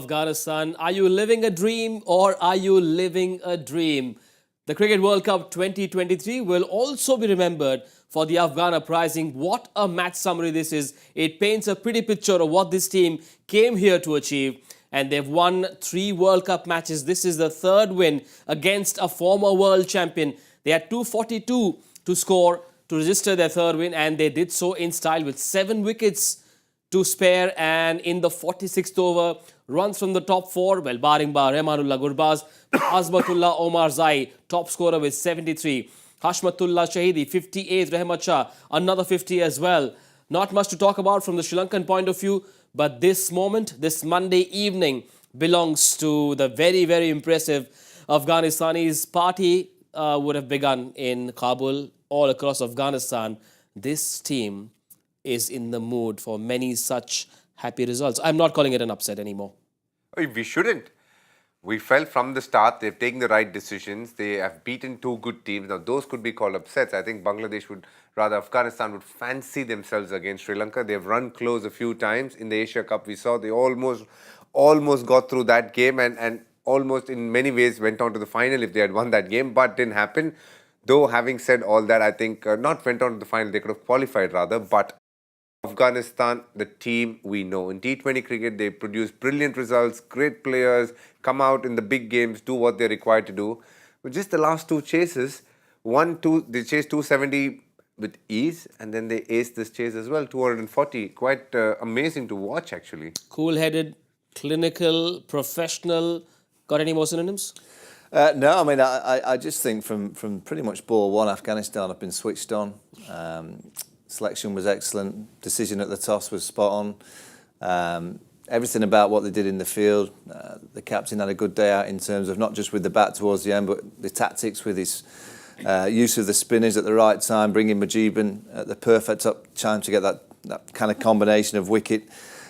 Afghanistan. Are you living a dream or are you living a dream? The Cricket World Cup 2023 will also be remembered for the Afghan uprising. What a match summary this is. It paints a pretty picture of what this team came here to achieve. And they've won 3 World Cup matches. This is the 3rd win against a former world champion. They had 242 to score to register their 3rd win, and they did so in style with 7 wickets to spare. And in the 46th over, runs from the top 4, well, barring Rehmanullah Gurbaz, Azmatullah Omar Zai, top scorer with 73. Hashmatullah Shahidi, 58. Rahmat Shah, another 50 as well. Not much to talk about from the Sri Lankan point of view, but this moment, this Monday evening, belongs to the very, very impressive Afghanistanis. Party would have begun in Kabul, all across Afghanistan. This team is in the mood for many such happy results. I'm not calling it an upset anymore. We shouldn't. We felt from the start they've taken the right decisions. They have beaten 2 good teams. Now, those could be called upsets. I think Afghanistan would fancy themselves against Sri Lanka. They've run close a few times. In the Asia Cup, we saw they almost got through that game and almost in many ways went on to the final if they had won that game, but didn't happen. Though, having said all that, I think not went on to the final, they could have qualified rather, but Afghanistan, the team we know. In T20 cricket, they produce brilliant results, great players, come out in the big games, do what they're required to do. But just the last 2 chases, they chased 270 with ease, and then they aced this chase as well, 240. Quite amazing to watch, actually. Cool-headed, clinical, professional. Got any more synonyms? No, I mean, I just think from pretty much ball 1, Afghanistan have been switched on. Selection was excellent. Decision at the toss was spot on. Everything about what they did in the field. The captain had a good day out in terms of not just with the bat towards the end, but the tactics with his use of the spinners at the right time, bringing Mujeeb at the perfect time to get that kind of combination of wicket,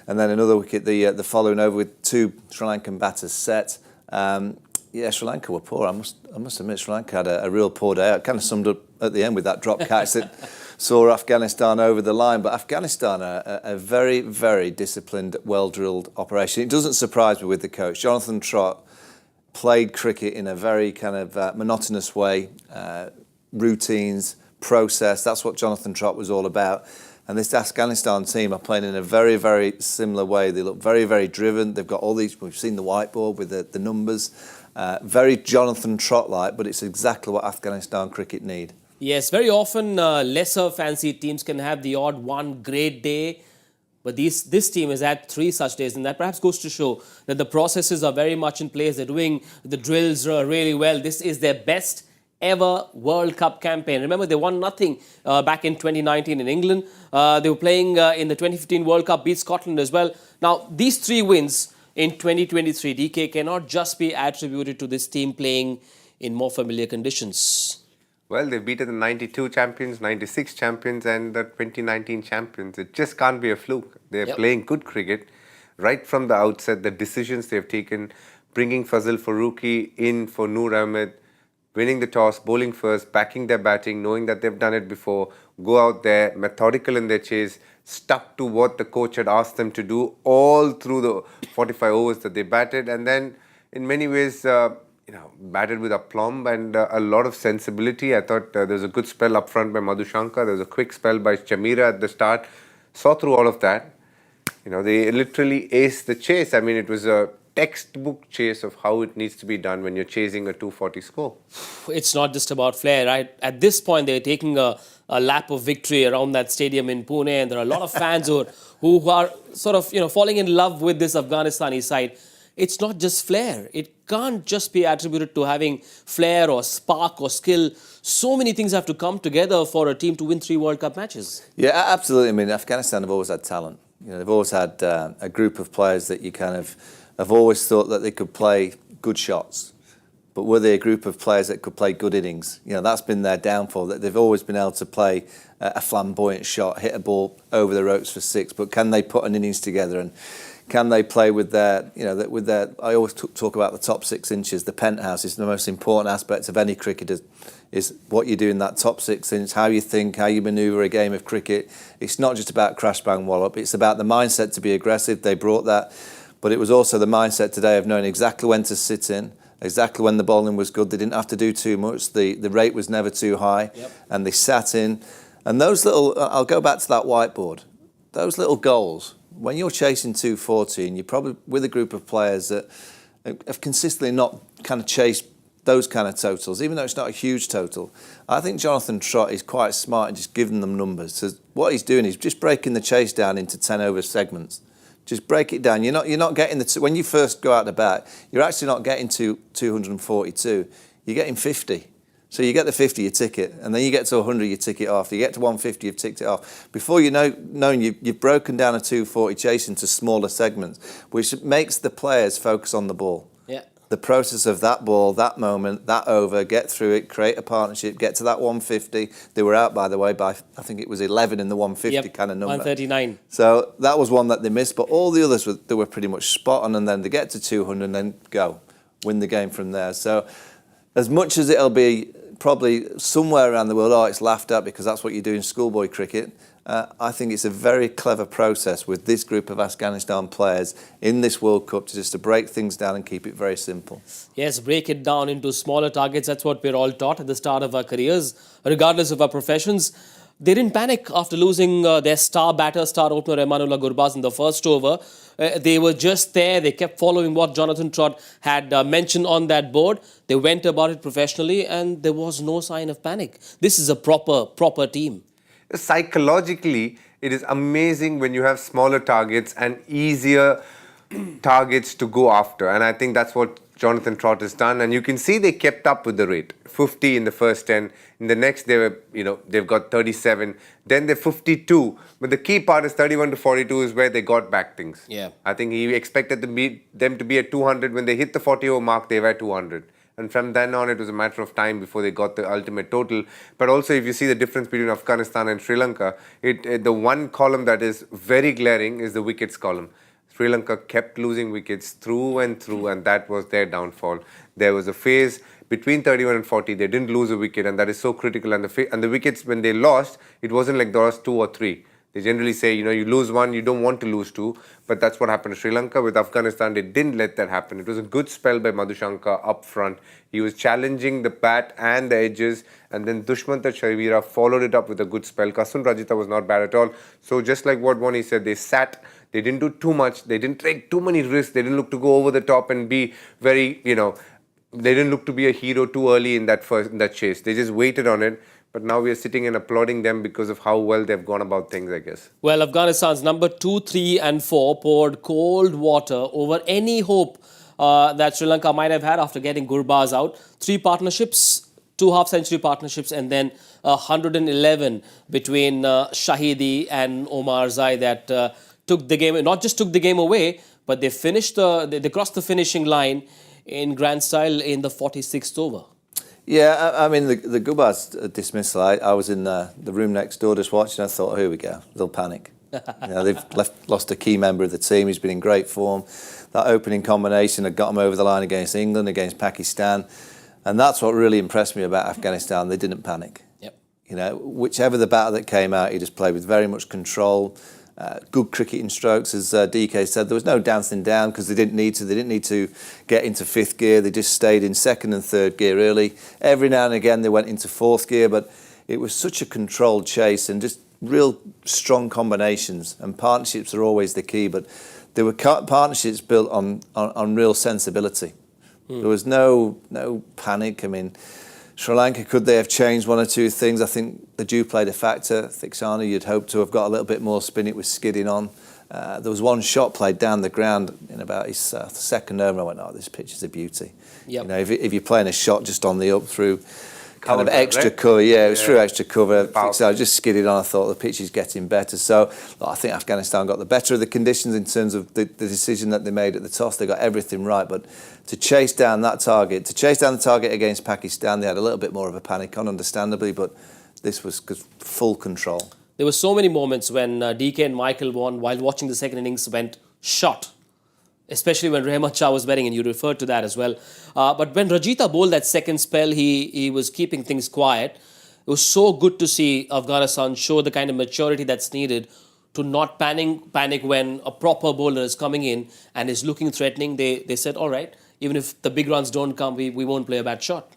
and then another wicket the following over with 2 Sri Lankan batters set. Yeah, Sri Lanka were poor. I must admit, Sri Lanka had a real poor day. It kind of summed up at the end with that drop catch that saw Afghanistan over the line. But Afghanistan are a very, very disciplined, well-drilled operation. It doesn't surprise me with the coach. Jonathan Trott played cricket in a very kind of monotonous way, routines, process. That's what Jonathan Trott was all about. And this Afghanistan team are playing in a very, very similar way. They look very, very driven. They've got all these, we've seen the whiteboard with the numbers. Very Jonathan Trott-like, but it's exactly what Afghanistan cricket need. Yes, very often lesser fancy teams can have the odd one great day. But this team has had 3 such days, and that perhaps goes to show that the processes are very much in place. They're doing the drills really well. This is their best ever World Cup campaign. Remember, they won nothing back in 2019 in England. They were playing in the 2015 World Cup, beat Scotland as well. Now, these 3 wins in 2023, DK, cannot just be attributed to this team playing in more familiar conditions. Well, they've beaten the 92 champions, 96 champions and the 2019 champions. It just can't be a fluke. They're playing good cricket right from the outset. The decisions they've taken, bringing Fazil Farooqi in for Noor Ahmed, winning the toss, bowling first, backing their batting, knowing that they've done it before, go out there, methodical in their chase, stuck to what the coach had asked them to do all through the 45 overs that they batted, and then in many ways, batted with aplomb and a lot of sensibility. I thought there was a good spell up front by Madhushankar. There was a quick spell by Chamira at the start. Saw through all of that. They literally aced the chase. I mean, it was a textbook chase of how it needs to be done when you're chasing a 240 score. It's not just about flair, right? At this point, they're taking a lap of victory around that stadium in Pune, and there are a lot of fans who are sort of, falling in love with this Afghanistani side. It's not just flair. It can't just be attributed to having flair or spark or skill. So many things have to come together for a team to win 3 World Cup matches. Yeah, absolutely. I mean, Afghanistan have always had talent. They've always had a group of players that you kind of have always thought that they could play good shots. But were they a group of players that could play good innings? That's been their downfall, that they've always been able to play a flamboyant shot, hit a ball over the ropes for 6, but can they put an innings together, and can they play with their, I always talk about the top 6 inches. The penthouse is the most important aspect of any cricketer, is what you do in that top 6 inches, how you think, how you manoeuvre a game of cricket. It's not just about crash, bang, wallop. It's about the mindset to be aggressive. They brought that but it was also the mindset today of knowing exactly when to sit in, exactly when the bowling was good. They didn't have to do too much. The rate was never too high, and they sat in. And those little, I'll go back to that whiteboard, those little goals, when you're chasing 240 and you're probably with a group of players that have consistently not kind of chased those kind of totals, even though it's not a huge total, I think Jonathan Trott is quite smart in just giving them numbers. So what he's doing is just breaking the chase down into 10 over segments. Just break it down. You're not getting when you first go out the bat, you're actually not getting to 242. You're getting 50. So you get the 50, you tick it, and then you get to 100, you tick it off. You get to 150, you've ticked it off. Before you know, you've broken down a 240 chase into smaller segments, which makes the players focus on the ball. Yeah. The process of that ball, that moment, that over, get through it, create a partnership, get to that 150. They were out, by the way, by I think it was 11 in the 150 kind of number. 139. So that was one that they missed, but all the others they were pretty much spot on, and then they get to 200 and then go, win the game from there. So as much as it'll be probably somewhere around the world, it's laughed at because that's what you do in schoolboy cricket. I think it's a very clever process with this group of Afghanistan players in this World Cup to break things down and keep it very simple. Yes, break it down into smaller targets. That's what we're all taught at the start of our careers, regardless of our professions. They didn't panic after losing their star batter, star opener Emanullah Gurbaz in the first over. They were just there. They kept following what Jonathan Trott had mentioned on that board. They went about it professionally and there was no sign of panic. This is a proper team. Psychologically, it is amazing when you have smaller targets and easier targets to go after. And I think that's what Jonathan Trott has done. And you can see they kept up with the rate. 50 in the first 10. In the next, they've got 37. Then they're 52. But the key part is 31 to 42 is where they got back things. Yeah. I think he expected them to be at 200. When they hit the 40 over mark, they were at 200. And from then on, it was a matter of time before they got the ultimate total. But also, if you see the difference between Afghanistan and Sri Lanka, the one column that is very glaring is the wickets column. Sri Lanka kept losing wickets through and through, and that was their downfall. There was a phase between 31 and 40, they didn't lose a wicket, and that is so critical. And the wickets, when they lost, it wasn't like there was 2 or 3. They generally say, you lose one, you don't want to lose 2. But that's what happened to Sri Lanka. With Afghanistan, they didn't let that happen. It was a good spell by Madhushanka up front. He was challenging the bat and the edges. And then Dushmanta Shavira followed it up with a good spell. Kasun Rajita was not bad at all. So just like what Vaughn said, they sat. They didn't do too much. They didn't take too many risks. They didn't look to go over the top and be very, they didn't look to be a hero too early in that chase. They just waited on it. But now we are sitting and applauding them because of how well they've gone about things, I guess. Well, Afghanistan's number 2, 3 and 4 poured cold water over any hope that Sri Lanka might have had after getting Gurbaz out. 3 partnerships, 2 half-century partnerships, and then 111 between Shahidi and Omar Zai that took the game, not just took the game away, but they finished they crossed the finishing line in grand style in the 46th over. Yeah, I mean, the Gurbaz dismissal, I was in the room next door just watching. I thought, here we go, they'll panic. They've lost a key member of the team. He's been in great form. That opening combination had got them over the line against England, against Pakistan. And that's what really impressed me about Afghanistan. They didn't panic. Yep. Whichever the batter that came out, he just played with very much control. Good cricketing strokes, as DK said. There was no dancing down because they didn't need to. They didn't need to get into 5th gear. They just stayed in 2nd and 3rd gear early. Every now and again they went into 4th gear, but it was such a controlled chase and just real strong combinations. And partnerships are always the key, but there were partnerships built on real sensibility. There was no panic. I mean, Sri Lanka, could they have changed 1 or 2 things? I think the dew played a factor. Thiksana, you'd hope to have got a little bit more spin. It was skidding on. There was one shot played down the ground in about his 2nd over. I went, this pitch is a beauty. Yep. If you're playing a shot just on the up through kind of extra cover, it was through extra cover. Thiksana just skidded on. I thought the pitch is getting better. So I think Afghanistan got the better of the conditions in terms of the decision that they made at the toss. They got everything right, but to chase down that target, against Pakistan, they had a little bit more of a panic on, understandably, but this was full control. There were so many moments when DK and Michael Vaughan, while watching the second innings, went shot. Especially when Rahmat Shah was batting, and you referred to that as well. But when Rajita bowled that second spell, he was keeping things quiet. It was so good to see Afghanistan show the kind of maturity that's needed not panic when a proper bowler is coming in and is looking threatening. They said, all right, even if the big runs don't come, we won't play a bad shot.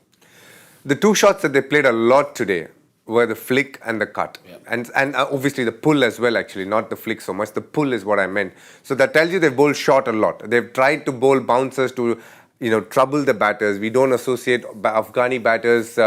The two shots that they played a lot today were the flick and the cut. Yeah. And obviously the pull as well, actually, not the flick so much. The pull is what I meant. So that tells you they've bowled short a lot. They've tried to bowl bouncers to, trouble the batters. We don't associate Afghani batters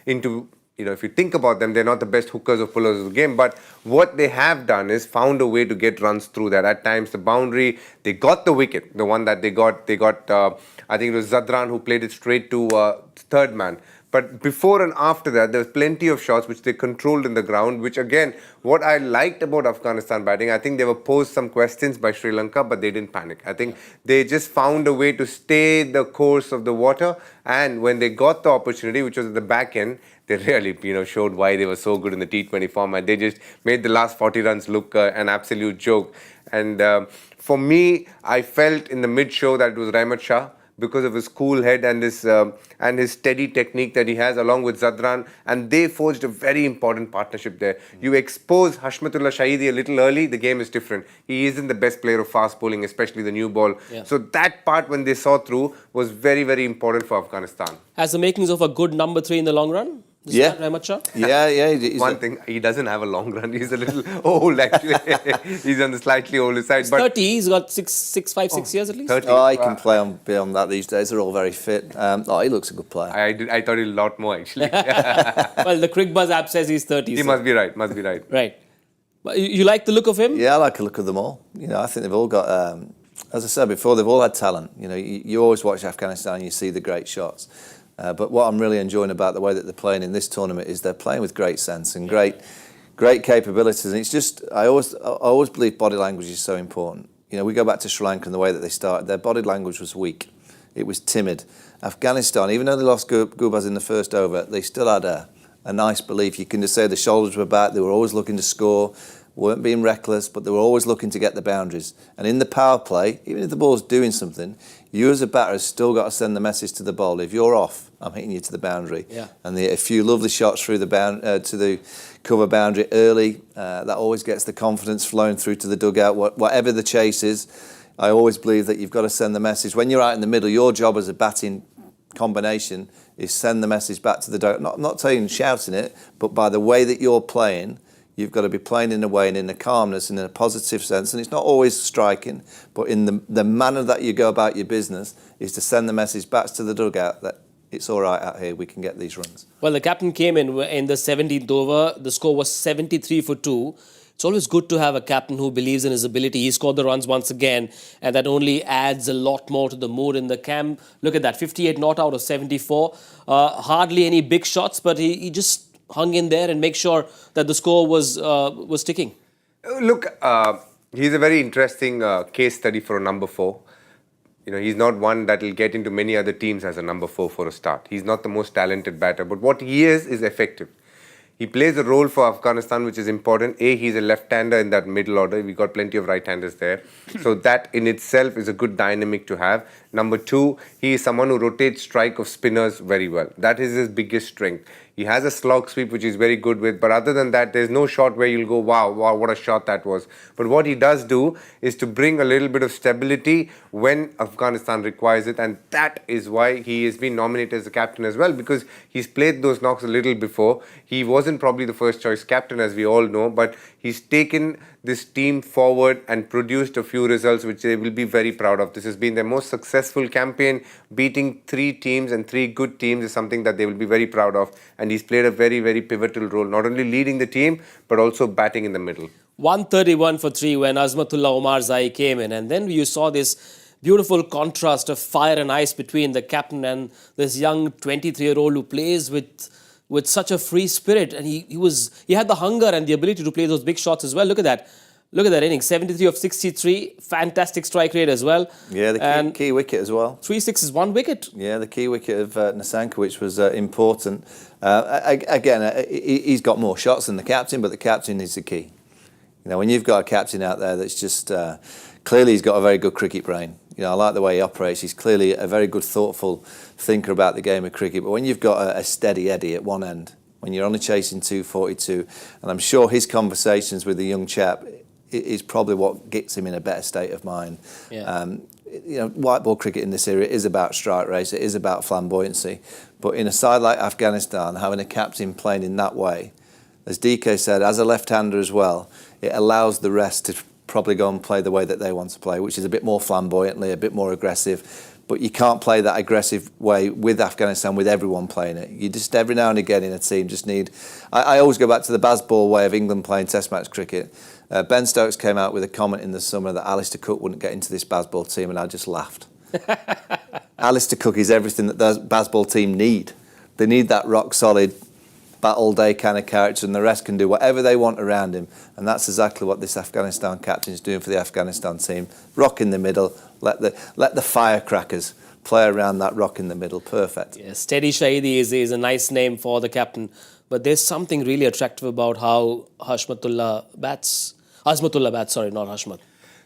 into... if you think about them, they're not the best hookers or pullers of the game. But what they have done is found a way to get runs through that. At times, the boundary, they got the wicket. The one that they got, I think it was Zadran who played it straight to third man. But before and after that, there was plenty of shots which they controlled in the ground, which again, what I liked about Afghanistan batting, I think they were posed some questions by Sri Lanka, but they didn't panic. I think they just found a way to stay the course of the water. And when they got the opportunity, which was at the back end, they really, showed why they were so good in the T20 format. They just made the last 40 runs look an absolute joke. And for me, I felt in the mid-show that it was Rahmat Shah, because of his cool head and his steady technique that he has along with Zadran, and they forged a very important partnership there. You expose Hashmatullah Shahidi a little early, the game is different. He isn't the best player of fast bowling, especially the new ball. Yeah. So that part, when they saw through, was very, very important for Afghanistan. Has the makings of a good number 3 in the long run? Yeah. Rahmat Shah? Yeah. One thing, he doesn't have a long run. He's a little old, actually. He's on the slightly older side. He's 30. He's got 6 years at least. 30. Oh, he can play on beyond that these days. They're all very fit. He looks a good player. I thought he a lot more, actually. Well, the Cricbuzz app says he's 30. He must be right. Right. But you like the look of him? Yeah, I like the look of them all. I think they've all got, as I said before, they've all had talent. You always watch Afghanistan and you see the great shots. But what I'm really enjoying about the way that they're playing in this tournament is they're playing with great sense and great capabilities. And it's just, I always believe body language is so important. We go back to Sri Lanka and the way that they started. Their body language was weak. It was timid. Afghanistan, even though they lost Cricbuzz in the first over, they still had a nice belief. You can just say the shoulders were back. They were always looking to score. Weren't being reckless, but they were always looking to get the boundaries. And in the power play, even if the ball's doing something, you as a batter have still got to send the message to the bowler. If you're off, I'm hitting you to the boundary. Yeah. And a few lovely shots through the to the cover boundary early, that always gets the confidence flowing through to the dugout. Whatever the chase is, I always believe that you've got to send the message. When you're out in the middle, your job as a batting combination is send the message back to the dugout. Not saying shouting it, but by the way that you're playing, you've got to be playing in a way and in a calmness and in a positive sense. And it's not always striking, but in the manner that you go about your business is to send the message back to the dugout that it's all right out here, we can get these runs. Well, the captain came in the 17th over. The score was 73 for 2. It's always good to have a captain who believes in his ability. He scored the runs once again, and that only adds a lot more to the mood in the camp. Look at that, 58 not out of 74. Hardly any big shots, but he just hung in there and make sure that the score was ticking. Look, he's a very interesting case study for a number 4. He's not one that will get into many other teams as a number 4 for a start. He's not the most talented batter, but what he is effective. He plays a role for Afghanistan, which is important. He's a left-hander in that middle order. We got plenty of right-handers there. So that in itself is a good dynamic to have. Number 2, he is someone who rotates strike of spinners very well. That is his biggest strength. He has a slog sweep, which he's very good with. But other than that, there's no shot where you'll go, wow, what a shot that was. But what he does do is to bring a little bit of stability when Afghanistan requires it. And that is why he has been nominated as a captain as well, because he's played those knocks a little before. He wasn't probably the first choice captain, as we all know, but he's taken this team forward and produced a few results which they will be very proud of. This has been their most successful campaign. Beating 3 teams and 3 good teams is something that they will be very proud of. And he's played a very, very pivotal role, not only leading the team, but also batting in the middle. 131 for 3 when Azmatullah Omar Zai came in. And then you saw this beautiful contrast of fire and ice between the captain and this young 23-year-old who plays with such a free spirit, and he had the hunger and the ability to play those big shots as well. Look at that innings, 73 of 63, fantastic strike rate as well. Yeah, the key wicket as well. 3 6s, 1 wicket. Yeah, the key wicket of Nasanka, which was important. Again, he's got more shots than the captain, but the captain is the key. When you've got a captain out there that's just clearly he's got a very good cricket brain. I like the way he operates. He's clearly a very good, thoughtful thinker about the game of cricket. But when you've got a steady Eddie at one end, when you're only chasing 242, and I'm sure his conversations with the young chap, is probably what gets him in a better state of mind. Yeah. White ball cricket in this area is about strike race, it is about flamboyancy. But in a side like Afghanistan, having a captain playing in that way, as DK said, as a left-hander as well, it allows the rest to probably go and play the way that they want to play, which is a bit more flamboyantly, a bit more aggressive. But you can't play that aggressive way with Afghanistan with everyone playing it. You just, every now and again in a team, just need... I always go back to the Bazball way of England playing Test match cricket. Ben Stokes came out with a comment in the summer that Alistair Cook wouldn't get into this Bazball team, and I just laughed. Alistair Cook is everything that the Bazball team need. They need that rock-solid, bat-all-day kind of character, and the rest can do whatever they want around him. And that's exactly what this Afghanistan captain is doing for the Afghanistan team. Rock in the middle, let the firecrackers play around that rock in the middle. Perfect. Yeah, Steady Shahidi is a nice name for the captain. But there's something really attractive about how Hashmatullah bats. Azmatullah bats, sorry, not Hashmat.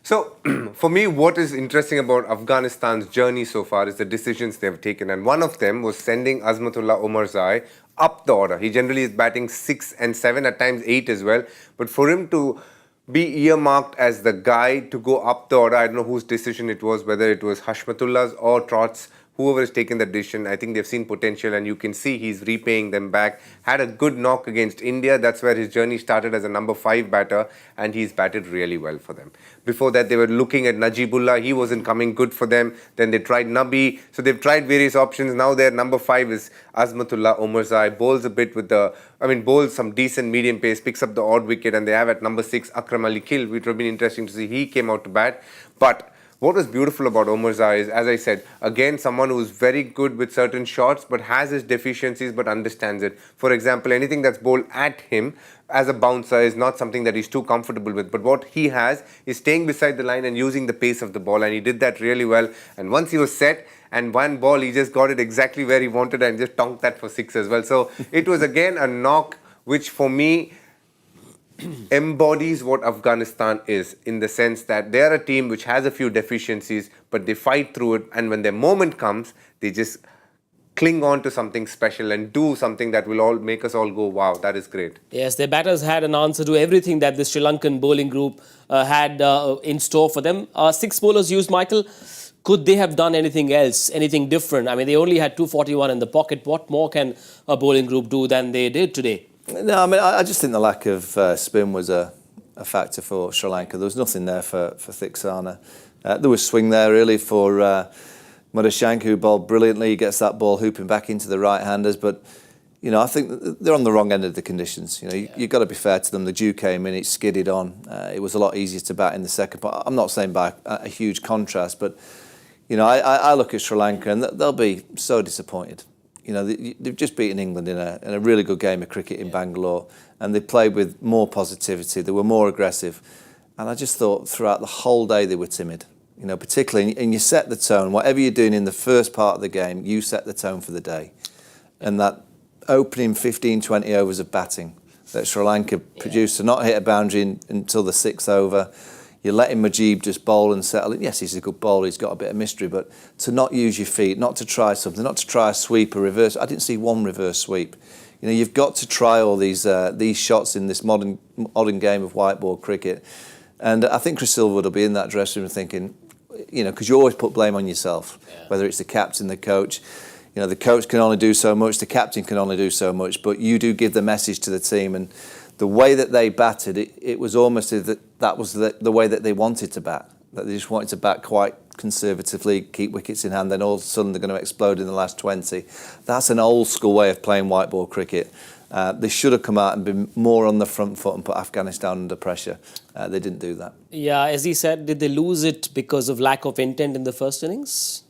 So, for me, what is interesting about Afghanistan's journey so far is the decisions they've taken. And one of them was sending Azmatullah Omarzai up the order. He generally is batting 6 and 7, at times 8 as well. But for him to be earmarked as the guy to go up the order, I don't know whose decision it was, whether it was Hashmatullah's or Trott's, whoever has taken that decision. I think they've seen potential, and you can see he's repaying them back. Had a good knock against India. That's where his journey started as a number 5 batter, and he's batted really well for them. Before that, they were looking at Najibullah. He wasn't coming good for them. Then they tried Nabi. So they've tried various options. Now their number 5 is Azmatullah Omarzai. Bowls a bit with bowls some decent medium pace, picks up the odd wicket, and they have at number 6 Akram Ali Kil, which would have been interesting to see. He came out to bat. But what was beautiful about Omarzai is, as I said, again, someone who's very good with certain shots, but has his deficiencies, but understands it. For example, anything that's bowled at him as a bouncer is not something that he's too comfortable with. But what he has is staying beside the line and using the pace of the ball, and he did that really well. And once he was set, and one ball, he just got it exactly where he wanted and just tonked that for 6 as well. So it was again a knock, which for me embodies what Afghanistan is, in the sense that they're a team which has a few deficiencies, but they fight through it, and when their moment comes, they just cling on to something special and do something that will all make us all go, wow, that is great. Yes, their batters had an answer to everything that the Sri Lankan bowling group had in store for them. 6 bowlers used, Michael. Could they have done anything else, anything different? I mean, they only had 241 in the pocket. What more can a bowling group do than they did today? No, I mean, I just think the lack of spin was a factor for Sri Lanka. There was nothing there for Thiksana. There was swing there really for Mudashank, who bowled brilliantly. He gets that ball hooping back into the right-handers, but I think they're on the wrong end of the conditions. You've got to be fair to them. The dew came in, it skidded on. It was a lot easier to bat in the second part. I'm not saying by a huge contrast, but I look at Sri Lanka and they'll be so disappointed. They've just beaten England in a really good game of cricket in Bangalore, and they played with more positivity. They were more aggressive, and I just thought throughout the whole day they were timid. Particularly, and you set the tone. Whatever you're doing in the first part of the game, you set the tone for the day. And that opening 15, 20 overs of batting that Sri Lanka produced to not hit a boundary until the 6th over. You're letting Mujib just bowl and settle in. Yes, he's a good bowler, he's got a bit of mystery, but to not use your feet, not to try something, not to try a sweep, a reverse. I didn't see one reverse sweep. You've got to try all these shots in this modern game of white ball cricket. And I think Chris Silverwood will be in that dressing room thinking, because you always put blame on yourself, whether it's the captain, the coach. The coach can only do so much, the captain can only do so much, but you do give the message to the team. And the way that they batted, it was almost that was the way that they wanted to bat. That they just wanted to bat quite conservatively, keep wickets in hand, then all of a sudden they're going to explode in the last 20. That's an old school way of playing white ball cricket. They should have come out and been more on the front foot and put Afghanistan under pressure. They didn't do that. Yeah, as he said, did they lose it because of lack of intent in the first innings?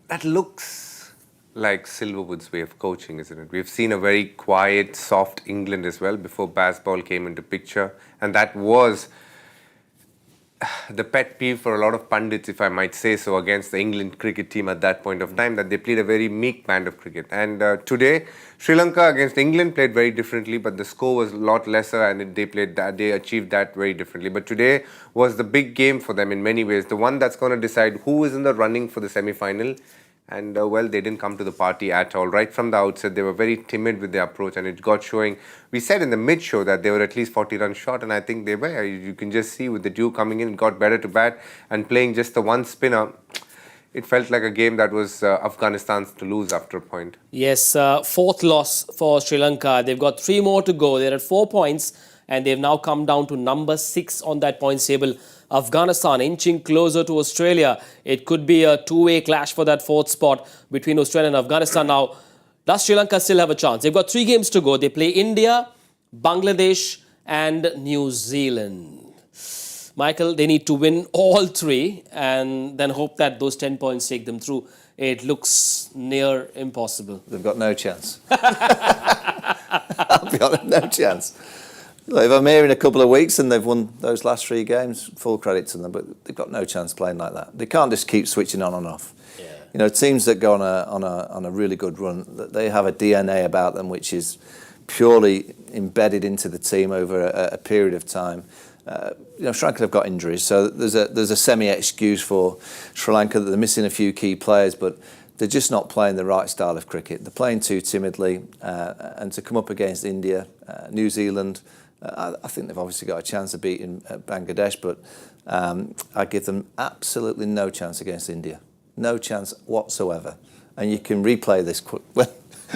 That looks like Silverwood's way of coaching, isn't it? We've seen a very quiet, soft England as well before Bazball came into picture. And that was the pet peeve for a lot of pundits, if I might say so, against the England cricket team at that point of time, that they played a very meek band of cricket. And today, Sri Lanka against England played very differently, but the score was a lot lesser, and they achieved that very differently. But today was the big game for them in many ways, the one that's going to decide who is in the running for the semi-final And well, they didn't come to the party at all. Right from the outset, they were very timid with their approach, and it got showing. We said in the mid-show that they were at least 40 runs short, and I think they were. You can just see with the dew coming in, it got better to bat, and playing just the one spinner, it felt like a game that was Afghanistan's to lose after a point. Yes, fourth loss for Sri Lanka. They've got 3 more to go. They're at 4 points, and they've now come down to number 6 on that points table. Afghanistan inching closer to Australia. It could be a two-way clash for that 4th spot between Australia and Afghanistan. Now, does Sri Lanka still have a chance? They've got 3 games to go. They play India, Bangladesh and New Zealand. Michael, they need to win all 3 and then hope that those 10 points take them through. It looks near impossible. They've got no chance. I'll be honest, no chance. Look, if I'm here in a couple of weeks and they've won those last 3 games, full credit to them, but they've got no chance playing like that. They can't just keep switching on and off. Yeah. You know, teams that go on a really good run, they have a DNA about them which is purely embedded into the team over a period of time. You know, Sri Lanka have got injuries, so there's a semi-excuse for Sri Lanka that they're missing a few key players, but they're just not playing the right style of cricket. They're playing too timidly, and to come up against India, New Zealand, I think they've obviously got a chance of beating Bangladesh, but I give them absolutely no chance against India. No chance whatsoever. And you can replay this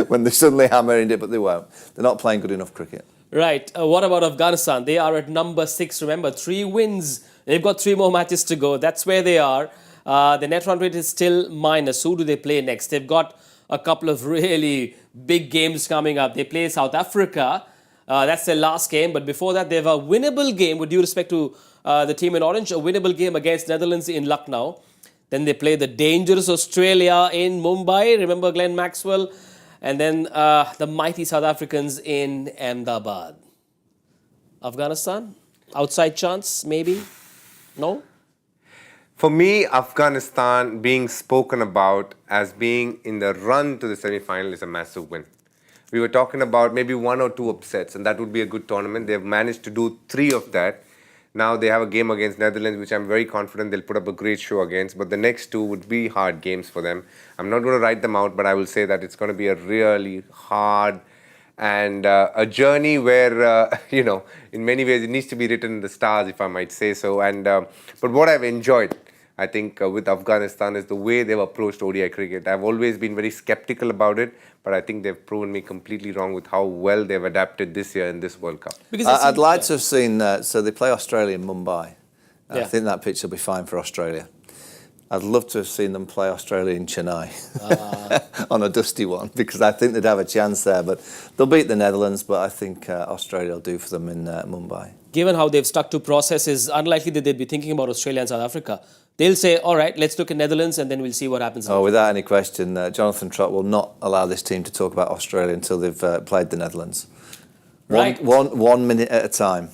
when they suddenly hammer India, but they won't. They're not playing good enough cricket. Right. What about Afghanistan? They are at number 6. Remember, 3 wins. They've got 3 more matches to go. That's where they are. The net run rate is still minus. Who do they play next? They've got a couple of really big games coming up. They play South Africa. That's their last game. But before that, they have a winnable game, with due respect to the team in orange, a winnable game against Netherlands in Lucknow. Then they play the dangerous Australia in Mumbai. Remember Glenn Maxwell? And then the mighty South Africans in Ahmedabad. Afghanistan? Outside chance, maybe? No? For me, Afghanistan being spoken about as being in the run to the semi-final is a massive win. We were talking about maybe 1 or 2 upsets, and that would be a good tournament. They've managed to do 3 of that. Now they have a game against Netherlands, which I'm very confident they'll put up a great show against. But the next 2 would be hard games for them. I'm not going to write them out, but I will say that it's going to be a really hard and a journey where, you know, in many ways it needs to be written in the stars, if I might say so. And but what I've enjoyed, I think, with Afghanistan is the way they've approached ODI cricket. I've always been very skeptical about it, but I think they've proven me completely wrong with how well they've adapted this year in this World Cup. Because I'd like to have seen, so they play Australia in Mumbai. Yeah. I think that pitch will be fine for Australia. I'd love to have seen them play Australia in Chennai on a dusty one, because I think they'd have a chance there. But they'll beat the Netherlands, but I think Australia will do for them in Mumbai. Given how they've stuck to process, it's unlikely that they'd be thinking about Australia and South Africa. They'll say, all right, let's look at Netherlands and then we'll see what happens. Oh, without any question, Jonathan Trott will not allow this team to talk about Australia until they've played the Netherlands. Right. One minute at a time.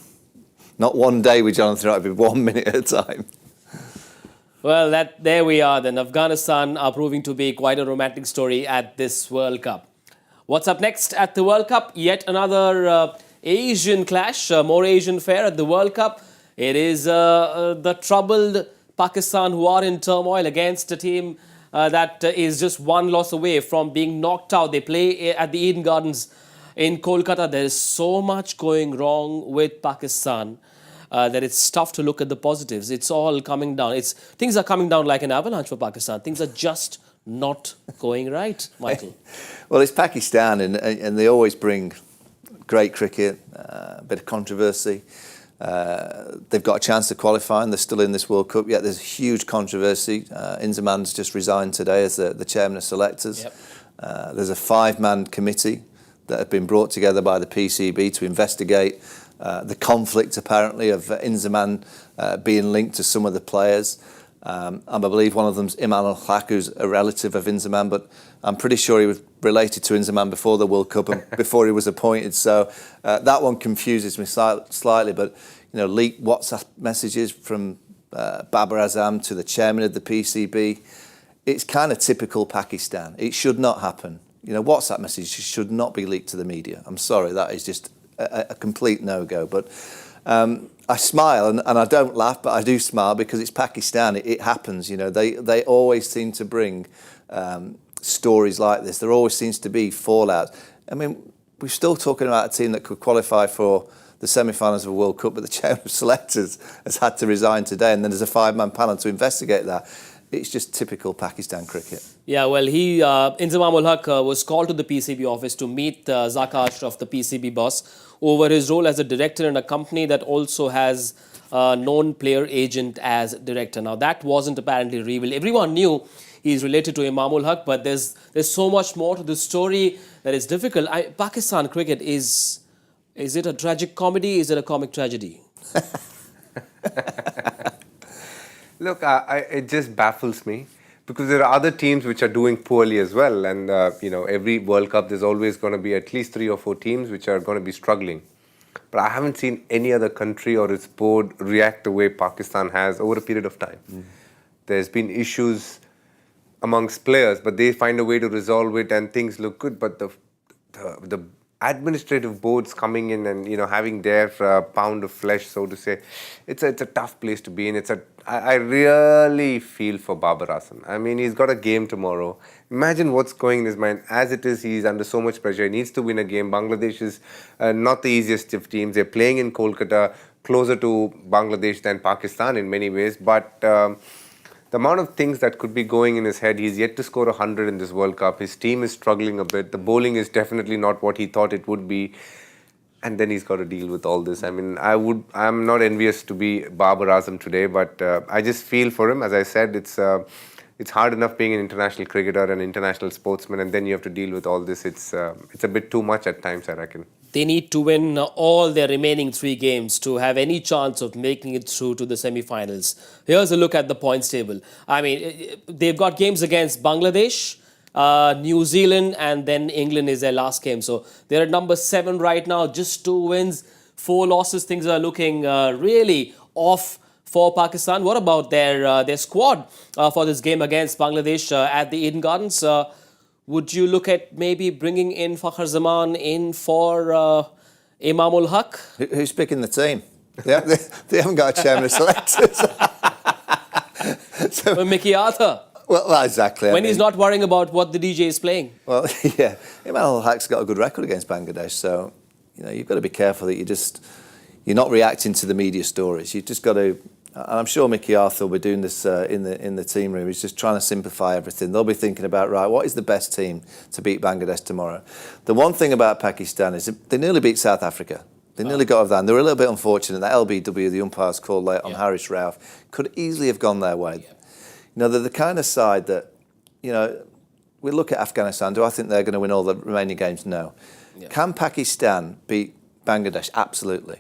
Not one day with Jonathan Trott, it'll be 1 minute at a time. Well, there we are then. Afghanistan are proving to be quite a romantic story at this World Cup. What's up next at the World Cup? Yet another Asian clash, more Asian fare at the World Cup. It is the troubled Pakistan who are in turmoil against a team that is just 1 loss away from being knocked out. They play at the Eden Gardens in Kolkata. There is so much going wrong with Pakistan that it's tough to look at the positives. It's all coming down. Things are coming down like an avalanche for Pakistan. Things are just not going right, Michael. Well, it's Pakistan, and they always bring great cricket, a bit of controversy. They've got a chance to qualify, and they're still in this World Cup. Yet there's huge controversy. Inzamam's just resigned today as the chairman of selectors. Yep. There's a 5-man committee that have been brought together by the PCB to investigate the conflict, apparently, of Inzamam being linked to some of the players. And I believe one of them's Imran al-Haq, who's a relative of Inzamam, but I'm pretty sure he was related to Inzamam before the World Cup and before he was appointed. So that one confuses me slightly. But, you know, leaked WhatsApp messages from Babar Azam to the chairman of the PCB. It's kind of typical Pakistan. It should not happen. You know, WhatsApp messages should not be leaked to the media. I'm sorry, that is just a complete no-go. But I smile, and I don't laugh, but I do smile because it's Pakistan. It happens, you know. They always seem to bring stories like this. There always seems to be fallout. I mean, we're still talking about a team that could qualify for the semi-finals of a World Cup, but the chairman of selectors has had to resign today, and then there's a 5-man panel to investigate that. It's just typical Pakistan cricket. Yeah, well, Inzamam ul Haq was called to the PCB office to meet Zaka Ashraf, the PCB boss, over his role as a director in a company that also has a known player agent as director. Now, that wasn't apparently revealed. Everyone knew he's related to Imam ul Haq, but there's so much more to the story that it's difficult. Pakistan cricket is it a tragic comedy? Is it a comic tragedy? Look, it just baffles me because there are other teams which are doing poorly as well. And, every World Cup, there's always going to be at least 3 or 4 teams which are going to be struggling. But I haven't seen any other country or its board react the way Pakistan has over a period of time. There's been issues amongst players, but they find a way to resolve it and things look good. But the administrative boards coming in and having their pound of flesh, so to say, it's a tough place to be in. I really feel for Babar Azam. I mean, he's got a game tomorrow. Imagine what's going in his mind. As it is, he's under so much pressure. He needs to win a game. Bangladesh is not the easiest of teams. They're playing in Kolkata, closer to Bangladesh than Pakistan in many ways. But the amount of things that could be going in his head, he's yet to score 100 in this World Cup. His team is struggling a bit. The bowling is definitely not what he thought it would be. And then he's got to deal with all this. I mean, I'm not envious to be Babar Azam today, but I just feel for him. As I said, it's hard enough being an international cricketer and international sportsman, and then you have to deal with all this. It's a bit too much at times, I reckon. They need to win all their remaining 3 games to have any chance of making it through to the semi-finals. Here's a look at the points table. I mean, they've got games against Bangladesh, New Zealand, and then England is their last game. So they're at number 7 right now, just 2 wins, 4 losses. Things are looking really off for Pakistan. What about their squad for this game against Bangladesh at the Eden Gardens? Would you look at maybe bringing in Fakhar Zaman in for Imam ul Haq? Who's picking the team? They haven't got a chairman of selectors. Mickey Arthur. Well, exactly. When he's not worrying about what the DJ is playing. Well, yeah. Imam ul Haq's got a good record against Bangladesh, so you've got to be careful that you're not reacting to the media stories. You've just got to. And I'm sure Mickey Arthur will be doing this in the team room. He's just trying to simplify everything. They'll be thinking about, right, what is the best team to beat Bangladesh tomorrow? The one thing about Pakistan is they nearly beat South Africa. They nearly got over that. And they were a little bit unfortunate. That LBW, the umpires called late on Harris Rauf, could easily have gone their way. They're the kind of side that, we look at Afghanistan. Do I think they're going to win all the remaining games? No. Can Pakistan beat Bangladesh? Absolutely.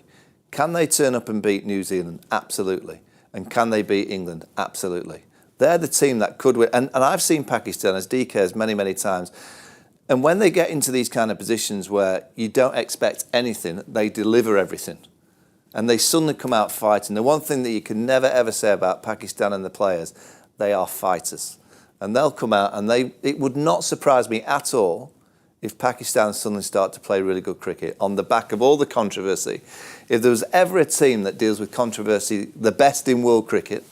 Can they turn up and beat New Zealand? Absolutely. And can they beat England? Absolutely. They're the team that could win. And I've seen Pakistan, as DK has many, many times. And when they get into these kind of positions where you don't expect anything, they deliver everything. And they suddenly come out fighting. The one thing that you can never, ever say about Pakistan and the players, they are fighters. And they'll come out and it would not surprise me at all if Pakistan suddenly start to play really good cricket on the back of all the controversy. If there was ever a team that deals with controversy, the best in world cricket,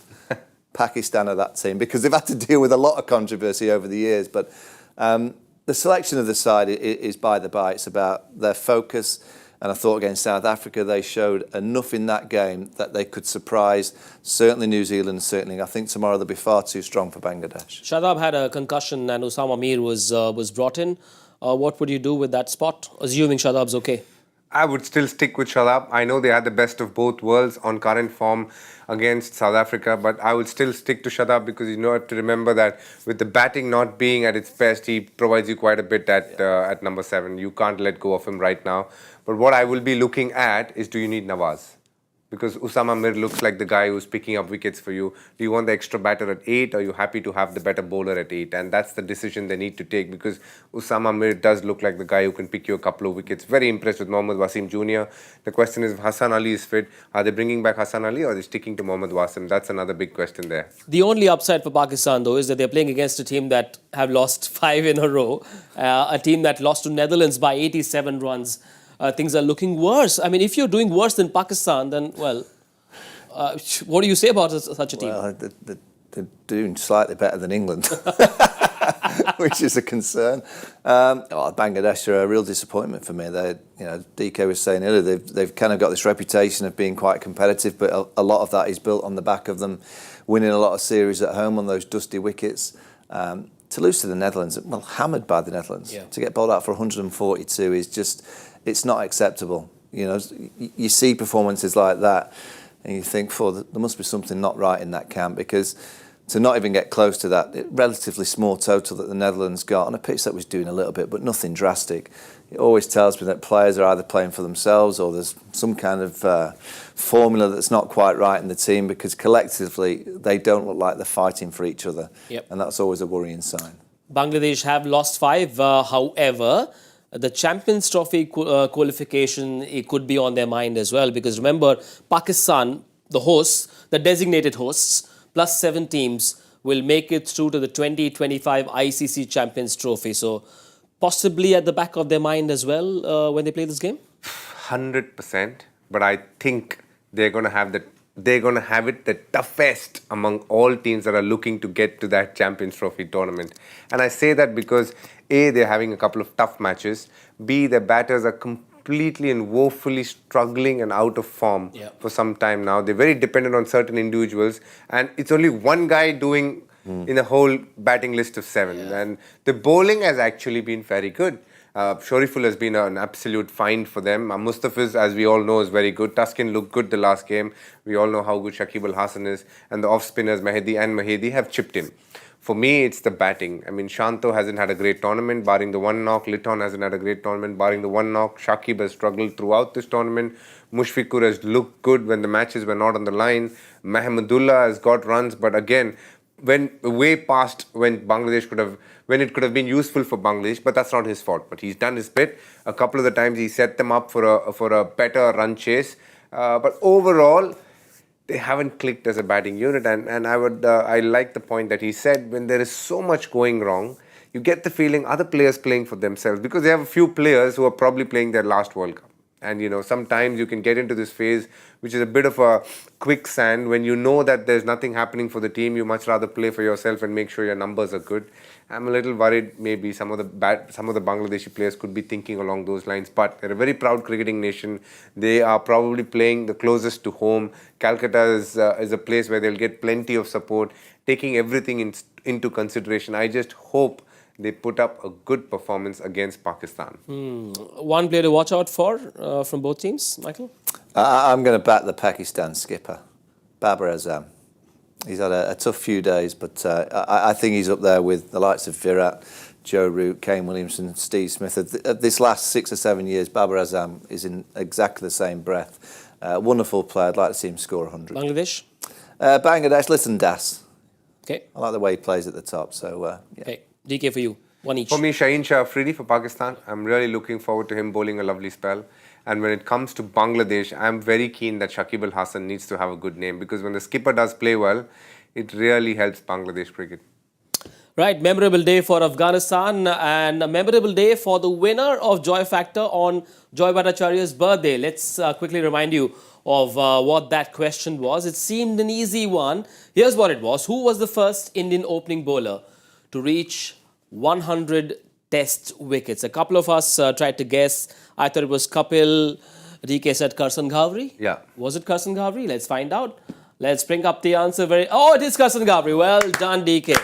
Pakistan are that team, because they've had to deal with a lot of controversy over the years. But the selection of the side is by the by. It's about their focus. And I thought against South Africa, they showed enough in that game that they could surprise certainly New Zealand, certainly. I think tomorrow they'll be far too strong for Bangladesh. Shadab had a concussion and Usama Mir was brought in. What would you do with that spot, assuming Shadab's okay? I would still stick with Shadab. I know they had the best of both worlds on current form against South Africa, but I would still stick to Shadab because you have to remember that with the batting not being at its best, he provides you quite a bit at number 7. You can't let go of him right now. But what I will be looking at is, do you need Nawaz? Because Usama Mir looks like the guy who's picking up wickets for you. Do you want the extra batter at 8, or are you happy to have the better bowler at 8? And that's the decision they need to take, because Usama Mir does look like the guy who can pick you a couple of wickets. Very impressed with Mohammad Wasim Jr. The question is, if Hassan Ali is fit, are they bringing back Hassan Ali, or are they sticking to Mohammad Wasim? That's another big question there. The only upside for Pakistan, though, is that they're playing against a team that have lost 5 in a row. A team that lost to Netherlands by 87 runs. Things are looking worse. I mean, if you're doing worse than Pakistan, then, well, what do you say about such a team? Well, they're doing slightly better than England. which is a concern. Bangladesh are a real disappointment for me. They, DK was saying earlier, they've kind of got this reputation of being quite competitive, but a lot of that is built on the back of them winning a lot of series at home on those dusty wickets. To lose to the Netherlands, well, hammered by the Netherlands, to get bowled out for 142 is just, it's not acceptable. You see performances like that and you think, there must be something not right in that camp, because to not even get close to that relatively small total that the Netherlands got on a pitch that was doing a little bit, but nothing drastic, it always tells me that players are either playing for themselves or there's some kind of formula that's not quite right in the team, because collectively they don't look like they're fighting for each other. And that's always a worrying sign. Bangladesh have lost 5. However, the Champions Trophy qualification, it could be on their mind as well, because remember, Pakistan, the hosts, the designated hosts, plus 7 teams will make it through to the 2025 ICC Champions Trophy. So possibly at the back of their mind as well when they play this game? 100%. But I think they're going to have it the toughest among all teams that are looking to get to that Champions Trophy tournament. And I say that because A, they're having a couple of tough matches. B, their batters are completely and woefully struggling and out of form for some time now. They're very dependent on certain individuals, and it's only one guy doing in a whole batting list of 7. And the bowling has actually been very good. Shoriful has been an absolute find for them. Mustafiz, as we all know, is very good. Tuskin looked good the last game. We all know how good Shakib Al Hasan is. And the off-spinners, Mehdi and Mahedi, have chipped in. For me, it's the batting. I mean, Shanto hasn't had a great tournament, barring the one knock. Litton hasn't had a great tournament, barring the one knock. Shakib has struggled throughout this tournament. Mushfiqur has looked good when the matches were not on the line. Mahmudullah has got runs, but again, way past when it could have been useful for Bangladesh, but that's not his fault. But he's done his bit. A couple of the times he set them up for a better run chase. But overall, they haven't clicked as a batting unit. And I like the point that he said, when there is so much going wrong, you get the feeling other players playing for themselves, because they have a few players who are probably playing their last World Cup. And sometimes you can get into this phase, which is a bit of a quicksand. When you know that there's nothing happening for the team, you much rather play for yourself and make sure your numbers are good. I'm a little worried maybe some of the Bangladeshi players could be thinking along those lines. But they're a very proud cricketing nation. They are probably playing the closest to home. Calcutta is a place where they'll get plenty of support, taking everything into consideration. I just hope they put up a good performance against Pakistan. One player to watch out for from both teams, Michael? I'm going to back the Pakistan skipper, Babar Azam. He's had a tough few days, but I think he's up there with the likes of Virat, Joe Root, Kane Williamson, Steve Smith. Of this last 6 or 7 years, Babar Azam is in exactly the same breath. Wonderful player. I'd like to see him score 100. Bangladesh? Bangladesh, listen, Das. Okay. I like the way he plays at the top. So, yeah. Okay. DK for you. One each. For me, Shaheen Shah Afridi for Pakistan. I'm really looking forward to him bowling a lovely spell. And when it comes to Bangladesh, I'm very keen that Shakib Al Hasan needs to have a good name, because when the skipper does play well, it really helps Bangladesh cricket. Right, memorable day for Afghanistan and a memorable day for the winner of Joy Factor on Joy Bhattacharya's birthday. Let's quickly remind you of what that question was. It seemed an easy one. Here's what it was. Who was the first Indian opening bowler to reach 100 test wickets? A couple of us tried to guess. I thought it was Kapil. DK said Karsan Ghavri. Yeah. Was it Karsan Ghavri? Let's find out. Let's bring up the answer. Oh, it is Karsan Ghavri. Well done, DK.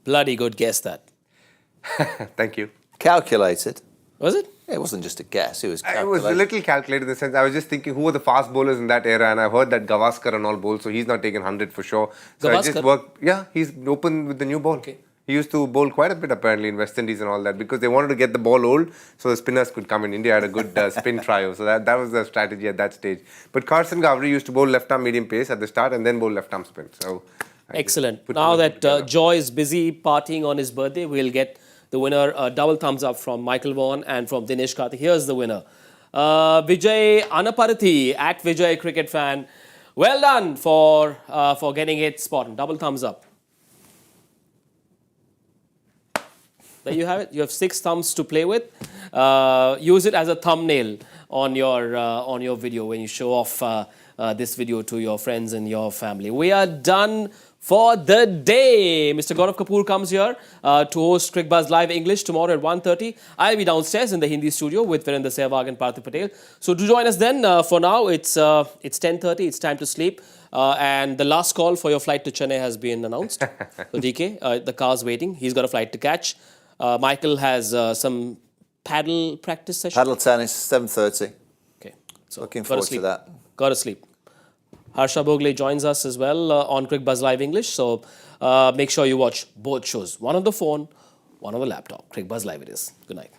Bloody good guess that. Thank you. Calculated. Was it? It wasn't just a guess, it was It calculated. was a little calculated in the sense I was just thinking who were the fast bowlers in that era, and I heard that Gavaskar and all bowled, so he's not taken 100 for sure. So I just Gavaskar? worked. Yeah, he's opened with the new ball. Okay. He used to bowl quite a bit apparently in West Indies and all that, because they wanted to get the ball old so the spinners could come in. India had a good spin trio, so that was the strategy at that stage. But Karsan Ghavri used to bowl left arm medium pace at the start and then bowl left arm spin. So excellent. Now that Joy is busy partying on his birthday, we'll get the winner. Double thumbs up from Michael Vaughan and from Dinesh Karthik. Here's the winner. Vijay Anaparathi at Vijay Cricket Fan. Well done for getting it spot on. Double thumbs up. There you have it. You have 6 thumbs to play with. Use it as a thumbnail on your video when you show off this video to your friends and your family. We are done for the day. Mr. Gaurav Kapoor comes here to host Cricbuzz Live English tomorrow at 1:30. I'll be downstairs in the Hindi studio with Virender Sehwag and Parthiv Patel. So do join us then. For now, it's 10:30. It's time to sleep. And the last call for your flight to Chennai has been announced. So DK, the car's waiting. He's got a flight to catch. Michael has some paddle practice session. Paddle tennis, 7:30. Okay. So Looking gotta forward to sleep. that. Got to sleep. Harsha Bogle joins us as well on Cricbuzz Live English. So make sure you watch both shows. One on the phone, one on the laptop. Cricbuzz Live it is. Good night.